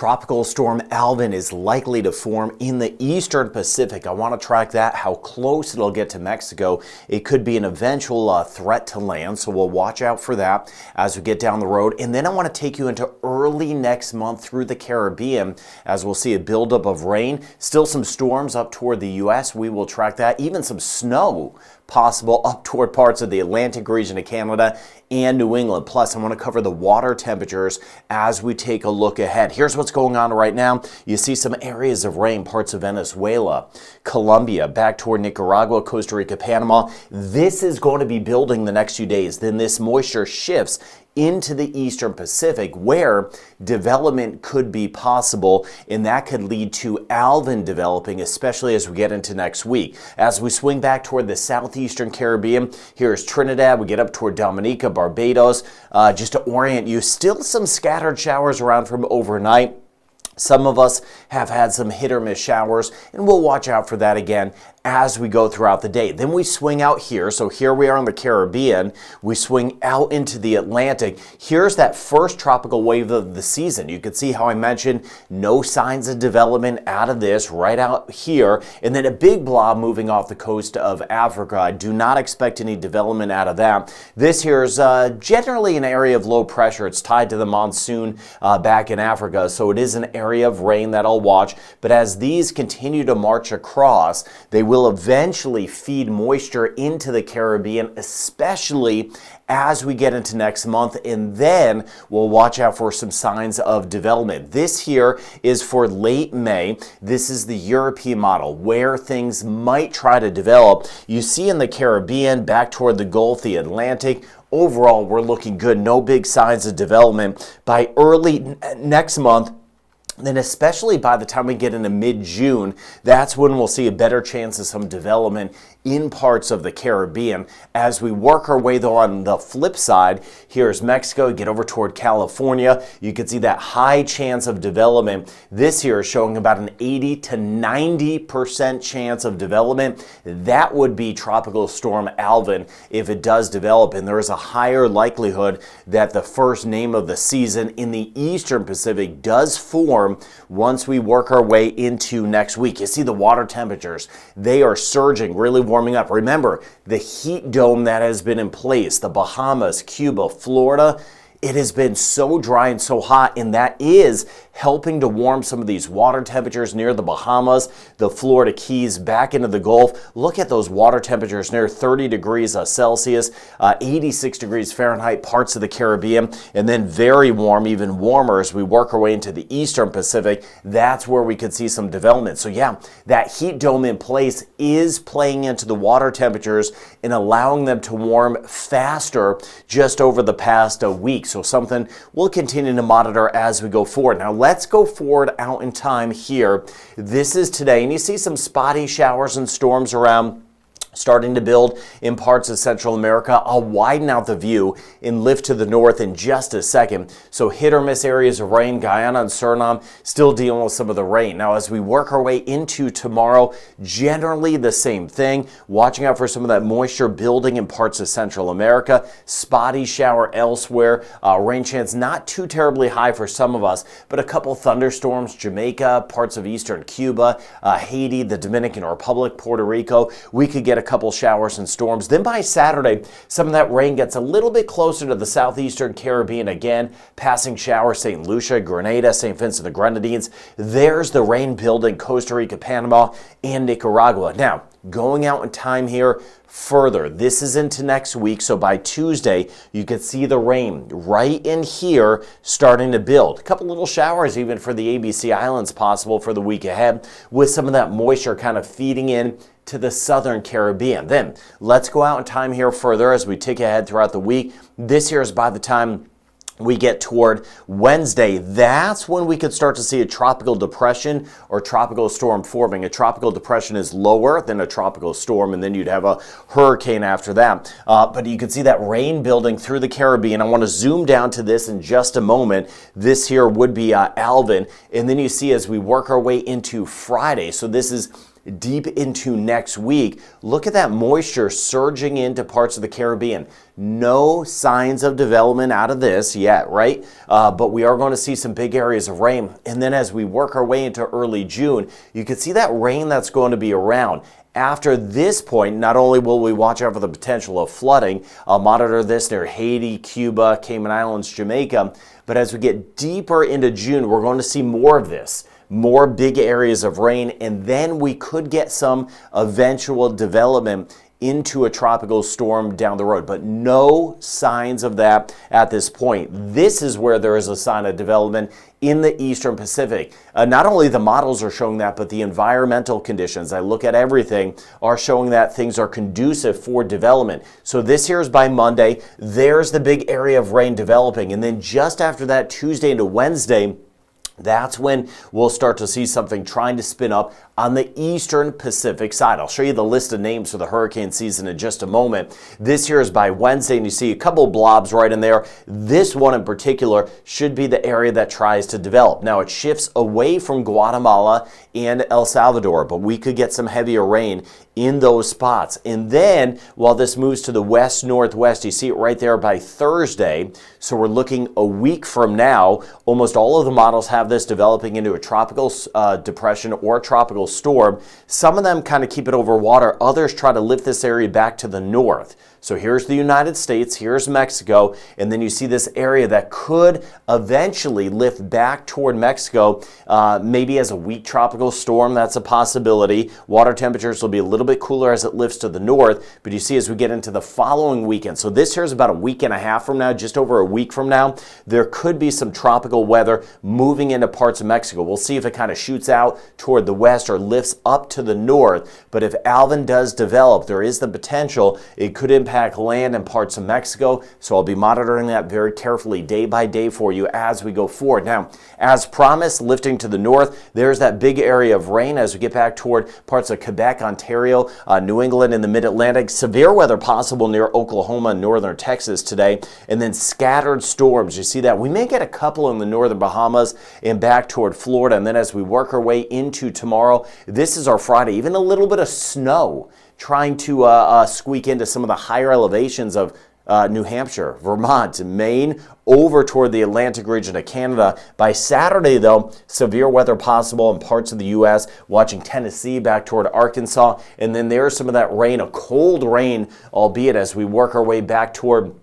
Tropical Storm Alvin is likely to form in the eastern Pacific. I want to track that, how close it'll get to Mexico. It could be an eventual threat to land, so we'll watch out for that as we get down the road. And then I want to take you into early next month through the Caribbean, as we'll see a buildup of rain. Still some storms up toward the U.S. We will track that. Even some snow possible up toward parts of the Atlantic region of Canada and New England. Plus, I want to cover the water temperatures as we take a look ahead. Here's what's going on right now. You see some areas of rain, parts of Venezuela, Colombia, back toward Nicaragua, Costa Rica, Panama. This is going to be building the next few days. Then this moisture shifts into the eastern Pacific, where development could be possible, and that could lead to Alvin developing, especially as we get into next week. As we swing back toward the southeastern Caribbean, here's Trinidad, we get up toward Dominica, Barbados. Just to orient you, still some scattered showers around from overnight. Some of us have had some hit or miss showers, and we'll watch out for that again as we go throughout the day. Then we swing out here. So here we are in the Caribbean. We swing out into the Atlantic. Here's that first tropical wave of the season. You can see how I mentioned no signs of development out of this right out here. And then a big blob moving off the coast of Africa. I do not expect any development out of that. This here is generally an area of low pressure. It's tied to the monsoon back in Africa. So it is an area of rain that I'll watch. But as these continue to march across, they will eventually feed moisture into the Caribbean, especially as we get into next month, and then we'll watch out for some signs of development. This here is for late May. This is the European model where things might try to develop. You see in the Caribbean, back toward the Gulf, the Atlantic, overall we're looking good. No big signs of development. By early next month, then especially by the time we get into mid-June, that's when we'll see a better chance of some development in parts of the Caribbean. As we work our way, though, on the flip side, here's Mexico, get over toward California. You can see that high chance of development. This here is showing about an 80 to 90% chance of development. That would be Tropical Storm Alvin if it does develop, and there is a higher likelihood that the first name of the season in the eastern Pacific does form once we work our way into next week. You see the water temperatures, they are surging, really warming up. Remember, the heat dome that has been in place, the Bahamas, Cuba, Florida, it has been so dry and so hot, and that is helping to warm some of these water temperatures near the Bahamas, the Florida Keys, back into the Gulf. Look at those water temperatures near 30 degrees Celsius, 86 degrees Fahrenheit, parts of the Caribbean, and then very warm, even warmer as we work our way into the eastern Pacific. That's where we could see some development. So yeah, that heat dome in place is playing into the water temperatures and allowing them to warm faster just over the past week. So something we'll continue to monitor as we go forward. Now let's go forward out in time here. This is today, and you see some spotty showers and storms around, starting to build in parts of Central America. I'll widen out the view and lift to the north in just a second. So hit or miss areas of rain, Guyana and Suriname still dealing with some of the rain. Now as we work our way into tomorrow, generally the same thing. Watching out for some of that moisture building in parts of Central America. Spotty shower elsewhere. Rain chance not too terribly high for some of us, but a couple thunderstorms, Jamaica, parts of eastern Cuba, Haiti, the Dominican Republic, Puerto Rico. We could get a couple showers and storms. Then by Saturday, some of that rain gets a little bit closer to the southeastern Caribbean again, passing showers, St. Lucia, Grenada, St. Vincent the Grenadines. There's the rain building, Costa Rica, Panama, and Nicaragua. Now, going out in time here further, this is into next week, so by Tuesday, you can see the rain right in here starting to build. A couple little showers even for the ABC Islands possible for the week ahead, with some of that moisture kind of feeding in to the southern Caribbean. Then let's go out in time here further as we tick ahead throughout the week. This here is by the time we get toward Wednesday. That's when we could start to see a tropical depression or tropical storm forming. A tropical depression is lower than a tropical storm, and then you'd have a hurricane after that. But you can see that rain building through the Caribbean. I want to zoom down to this in just a moment. This here would be Alvin, and then you see as we work our way into Friday. So this is deep into next week, look at that moisture surging into parts of the Caribbean. No signs of development out of this yet, right? But we are going to see some big areas of rain. And then as we work our way into early June, you can see that rain that's going to be around. After this point, not only will we watch out for the potential of flooding, I'll monitor this near Haiti, Cuba, Cayman Islands, Jamaica, but as we get deeper into June, we're going to see more of this. More big areas of rain, and then we could get some eventual development into a tropical storm down the road, but no signs of that at this point. This is where there is a sign of development in the Eastern Pacific. Not only the models are showing that, but the environmental conditions, I look at everything, are showing that things are conducive for development. So this here is by Monday. There's the big area of rain developing, and then just after that, Tuesday into Wednesday, that's when we'll start to see something trying to spin up on the Eastern Pacific side. I'll show you the list of names for the hurricane season in just a moment. This here is by Wednesday, and you see a couple blobs right in there. This one in particular should be the area that tries to develop. Now, it shifts away from Guatemala and El Salvador, but we could get some heavier rain in those spots. And then, while this moves to the west-northwest, you see it right there by Thursday. So we're looking a week from now. Almost all of the models have this developing into a tropical depression or tropical storm. Some of them kind of keep it over water. Others try to lift this area back to the north. So here's the United States, here's Mexico, and then you see this area that could eventually lift back toward Mexico, maybe as a weak tropical storm. That's a possibility. Water temperatures will be a little bit cooler as it lifts to the north, but you see as we get into the following weekend, so this here is about a week and a half from now, just over a week from now, there could be some tropical weather moving into parts of Mexico. We'll see if it kind of shoots out toward the west or lifts up to the north, but if Alvin does develop, there is the potential it could impact land in parts of Mexico, so I'll be monitoring that very carefully day by day for you as we go forward. Now, as promised, lifting to the north, there's that big area of rain as we get back toward parts of Quebec, Ontario, New England, and the Mid-Atlantic. Severe weather possible near Oklahoma and northern Texas today, and then scattered storms. You see that? We may get a couple in the northern Bahamas and back toward Florida, and then as we work our way into tomorrow, this is our Friday, even a little bit of snow trying to squeak into some of the higher elevations of New Hampshire, Vermont, and Maine, over toward the Atlantic region of Canada. By Saturday, though, severe weather possible in parts of the U.S., watching Tennessee back toward Arkansas, and then there's some of that rain, a cold rain, albeit as we work our way back toward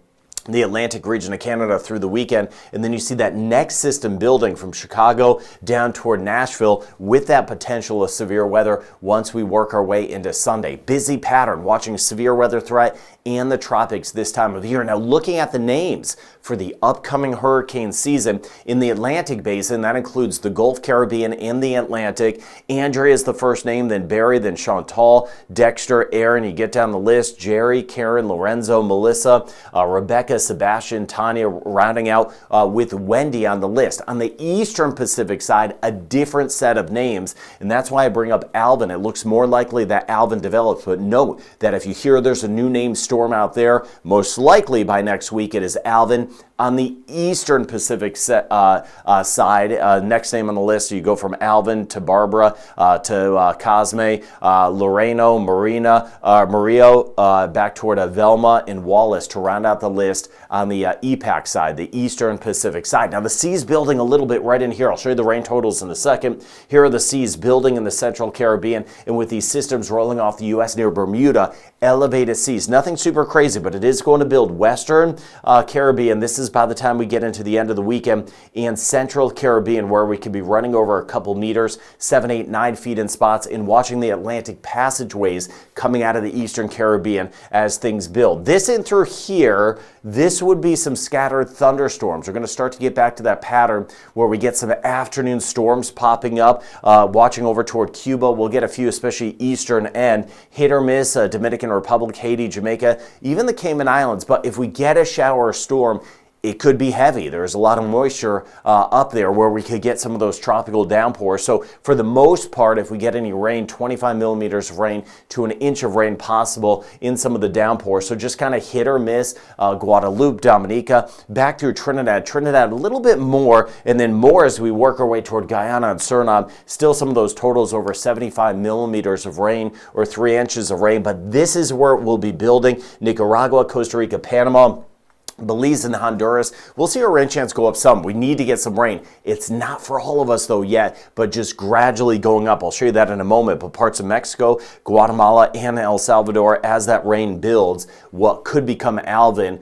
the Atlantic region of Canada through the weekend. And then you see that next system building from Chicago down toward Nashville with that potential of severe weather once we work our way into Sunday. Busy pattern, watching severe weather threat and the tropics this time of year. Now, looking at the names for the upcoming hurricane season in the Atlantic basin, that includes the Gulf, Caribbean, and the Atlantic. Andrea is the first name, then Barry, then Chantal, Dexter, Aaron. You get down the list: Jerry, Karen, Lorenzo, Melissa, Rebecca, Sebastian, Tanya, rounding out with Wendy on the list. On the Eastern Pacific side, a different set of names, and that's why I bring up Alvin. It looks more likely that Alvin develops, but note that if you hear there's a new name storm out there, most likely by next week it is Alvin. On the Eastern Pacific side, next name on the list, you go from Alvin to Barbara to Cosme, Loreno, Mario, back toward Velma and Wallace to round out the list on the EPAC side, the Eastern Pacific side. Now, the seas building a little bit right in here. I'll show you the rain totals in a second. Here are the seas building in the Central Caribbean, and with these systems rolling off the U.S. near Bermuda, elevated seas. Nothing super crazy, but it is going to build Western Caribbean. This is by the time we get into the end of the weekend, and Central Caribbean, where we could be running over a couple meters, 7, 8, 9 feet in spots, and watching the Atlantic passageways coming out of the Eastern Caribbean as things build. This in through here, this would be some scattered thunderstorms. We're going to start to get back to that pattern where we get some afternoon storms popping up, watching over toward Cuba. We'll get a few, especially eastern end, hit or miss, Dominican Republic, Haiti, Jamaica, even the Cayman Islands. But if we get a shower or storm it could be heavy. There's a lot of moisture up there where we could get some of those tropical downpours. So for the most part, if we get any rain, 25 millimeters of rain to an inch of rain possible in some of the downpours. So just kind of hit or miss. Guadalupe, Dominica, back through Trinidad. Trinidad a little bit more, and then more as we work our way toward Guyana and Suriname. Still some of those totals over 75 millimeters of rain or 3 inches of rain. But this is where it will be building. Nicaragua, Costa Rica, Panama, Belize and Honduras. We'll see our rain chance go up some. We need to get some rain. It's not for all of us though yet, but just gradually going up. I'll show you that in a moment. But parts of Mexico, Guatemala, and El Salvador, as that rain builds, what could become Alvin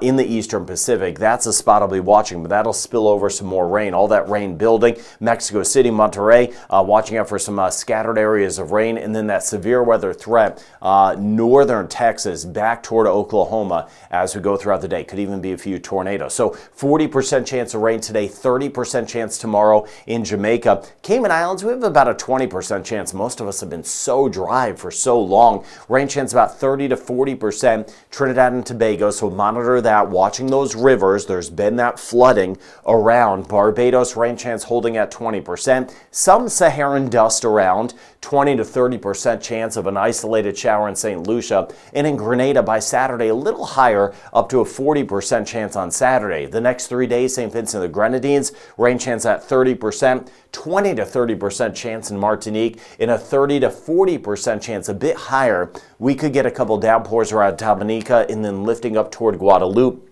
in the eastern Pacific. That's a spot I'll be watching, but that'll spill over some more rain. All that rain building. Mexico City, Monterrey, watching out for some scattered areas of rain, and then that severe weather threat, northern Texas back toward Oklahoma as we go throughout the day. Could even be a few tornadoes. So 40% chance of rain today, 30% chance tomorrow in Jamaica. Cayman Islands, we have about a 20% chance. Most of us have been so dry for so long. Rain chance about 30 to 40%. Trinidad and Tobago, so monitor that, watching those rivers. There's been that flooding around. Barbados, rain chance holding at 20%. Some Saharan dust around, 20 to 30% chance of an isolated shower in St. Lucia. And in Grenada by Saturday, a little higher, up to a 40% chance on Saturday. The next 3 days, St. Vincent and the Grenadines, rain chance at 30%. 20 to 30% chance in Martinique, and a 30 to 40% chance, a bit higher. We could get a couple downpours around Dominica and then lifting up toward Guadalupe.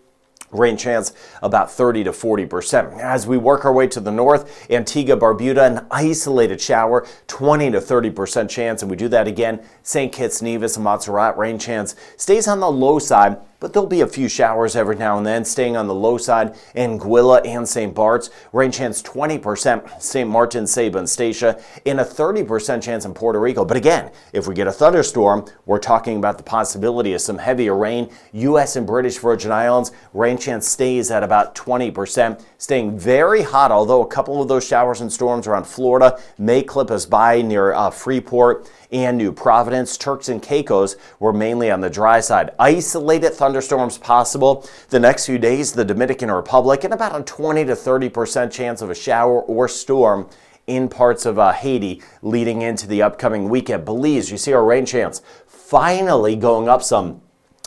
Rain chance about 30 to 40%. As we work our way to the north, Antigua, Barbuda, an isolated shower, 20 to 30% chance. And we do that again. St. Kitts, Nevis, and Montserrat, rain chance stays on the low side, but there'll be a few showers every now and then, staying on the low side. Anguilla and St. Bart's, rain chance 20%, St. Martin, Saba, and Statia, and a 30% chance in Puerto Rico. But again, if we get a thunderstorm, we're talking about the possibility of some heavier rain. U.S. and British Virgin Islands, rain chance stays at about 20%, staying very hot, although a couple of those showers and storms around Florida may clip us by near Freeport and New Providence. Turks and Caicos were mainly on the dry side. Isolated thunderstorms possible the next few days. The Dominican Republic, and about a 20 to 30% chance of a shower or storm in parts of Haiti leading into the upcoming weekend. Belize, you see our rain chance finally going up some.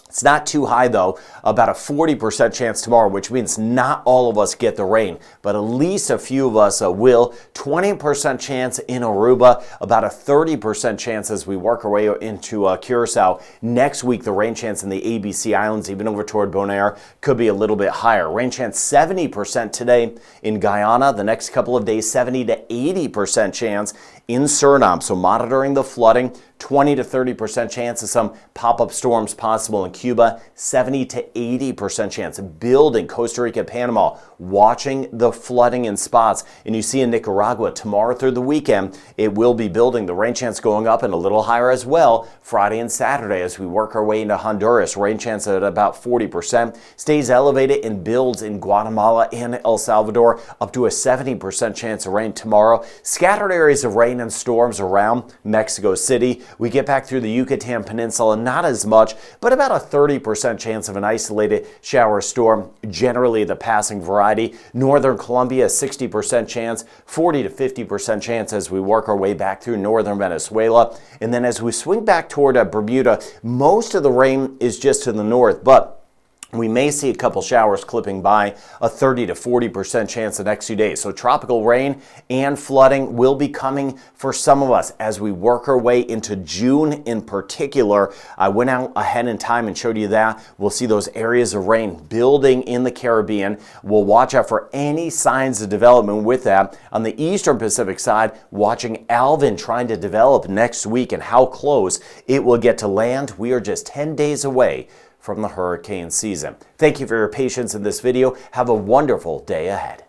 It's not too high though, about a 40% chance tomorrow, which means not all of us get the rain, but at least a few of us will. 20% chance in Aruba, about a 30% chance as we work our way into Curacao. Next week, the rain chance in the ABC Islands, even over toward Bonaire, could be a little bit higher. Rain chance 70% today in Guyana. The next couple of days, 70 to 80% chance in Suriname. So monitoring the flooding. 20 to 30% chance of some pop-up storms possible in Cuba, 70 to 80% chance. Building Costa Rica, Panama, watching the flooding in spots. And you see in Nicaragua tomorrow through the weekend, it will be building. The rain chance going up and a little higher as well Friday and Saturday as we work our way into Honduras. Rain chance at about 40%. Stays elevated and builds in Guatemala and El Salvador, up to a 70% chance of rain tomorrow. Scattered areas of rain and storms around Mexico City. We get back through the Yucatan Peninsula, not as much, but about a 30% chance of an isolated shower storm, generally the passing variety. Northern Colombia, 60% chance, 40 to 50% chance as we work our way back through northern Venezuela. And then as we swing back toward Bermuda, most of the rain is just to the north, but we may see a couple showers clipping by, a 30 to 40% chance the next few days. So tropical rain and flooding will be coming for some of us as we work our way into June in particular. I went out ahead in time and showed you that. We'll see those areas of rain building in the Caribbean. We'll watch out for any signs of development with that. On the eastern Pacific side, watching Alvin trying to develop next week and how close it will get to land. We are just 10 days away from the hurricane season. Thank you for your patience in this video. Have a wonderful day ahead.